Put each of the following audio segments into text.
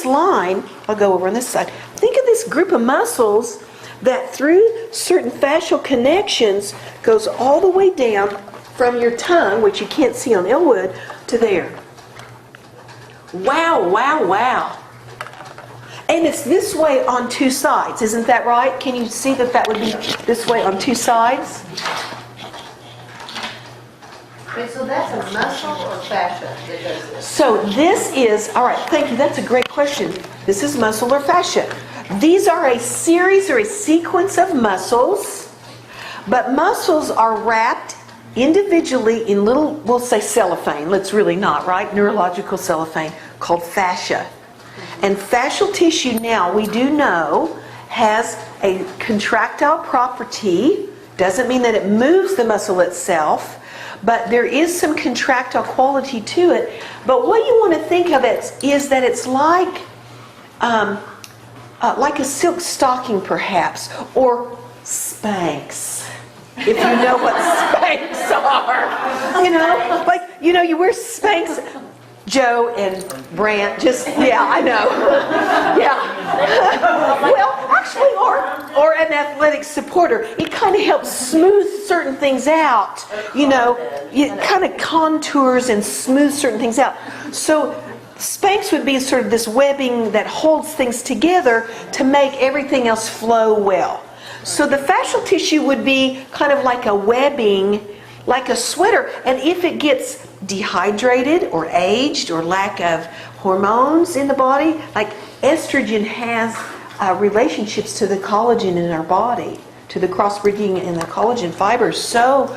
this line, I'll go over on this side. Think of this group of muscles that through certain fascial connections goes all the way down from your tongue, which you can't see on Elwood, to there. Wow, wow, wow. And it's this way on two sides, isn't that right? Can you see that that would be this way on two sides? Okay, so that's a muscle or fascia that does this? So this is, all right, thank you, that's a great question. This is muscle or fascia. These are a series or a sequence of muscles, but muscles are wrapped individually in little, we'll say cellophane, it's really not, right? Neurological cellophane called fascia. And fascial tissue now, we do know, has a contractile property. Doesn't mean that it moves the muscle itself, but there is some contractile quality to it. But what you want to think of it is that it's like a silk stocking, perhaps, or Spanx. If you know what Spanx are, you wear Spanx. Joe and Brant, I know. Yeah. Well, actually, or an athletic supporter. It kind of helps smooth certain things out. It kind of contours and smooths certain things out. So Spanx would be sort of this webbing that holds things together to make everything else flow well. So the fascial tissue would be kind of like a webbing, like a sweater. And if it gets dehydrated or aged or lack of hormones in the body, like estrogen has relationships to the collagen in our body, to the cross-bridging in the collagen fibers. So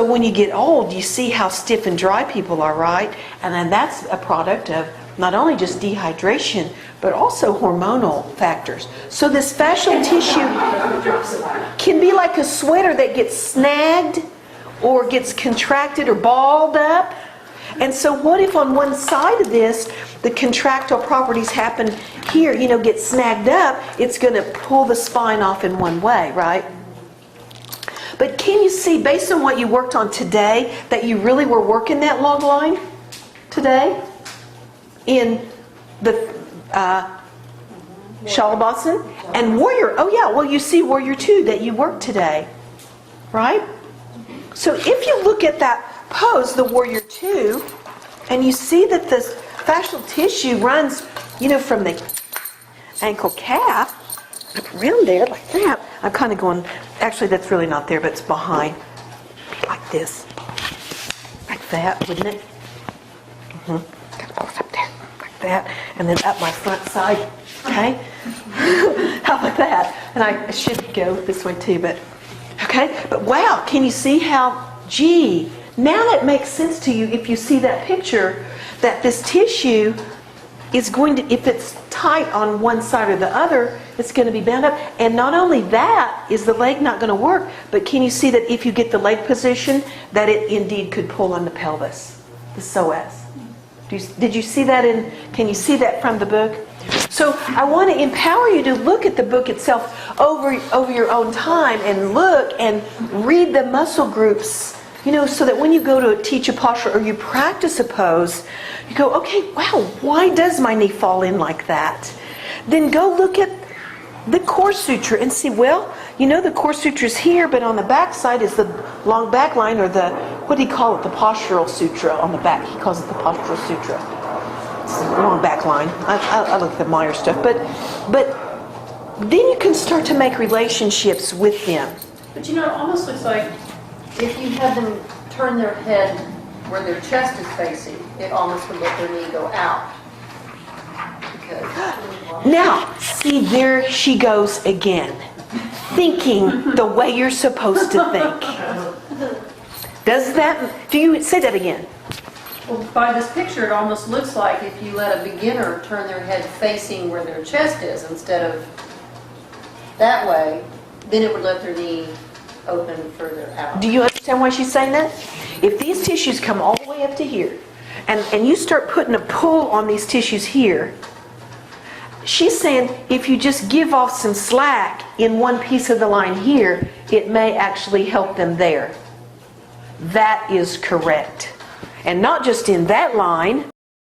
when you get old, you see how stiff and dry people are, right? And then that's a product of not only just dehydration, but also hormonal factors. So this fascial tissue can be like a sweater that gets snagged or gets contracted or balled up. And so what if on one side of this, the contractile properties happen here, get snagged up, it's going to pull the spine off in one way, right? But can you see, based on what you worked on today, that you really were working that log line today in the Shalabhasana and Warrior? Oh yeah, well you see Warrior 2 that you worked today, right? So if you look at that pose, the Warrior 2, and you see that this fascial tissue runs, from the ankle calf up around there like that. I'm kind of going, actually that's really not there, but it's behind, like this, like that, wouldn't it? Up there, like that, and then up my front side, okay? How about that? And I should go this way too, but okay, but wow, can you see how, now that makes sense to you if you see that picture, that this tissue is going to, if it's tight on one side or the other, it's going to be bound up. And not only that, is the leg not going to work, but can you see that if you get the leg position, that it indeed could pull on the pelvis, the psoas. Did you see that can you see that from the book? So I want to empower you to look at the book itself over your own time and look and read the muscle groups, so that when you go to teach a posture or you practice a pose, you go, okay, wow, why does my knee fall in like that? Then go look at the core suture and see, well, the core suture is here, but on the back side is the long back line, or the, what do you call it, the postural sutra on the back. He calls it the postural sutra. It's the long back line. I look at the Meyer stuff, but then you can start to make relationships with them. But it almost looks like if you had them turn their head where their chest is facing, it almost would let their knee go out. Now, see, there she goes again, thinking the way you're supposed to think. Do you say that again? Well, by this picture, it almost looks like if you let a beginner turn their head facing where their chest is instead of that way, then it would let their knee open further out. Do you understand why she's saying that? If these tissues come all the way up to here, and you start putting a pull on these tissues here, she's saying if you just give off some slack in one piece of the line here, it may actually help them there. That is correct. And not just in that line,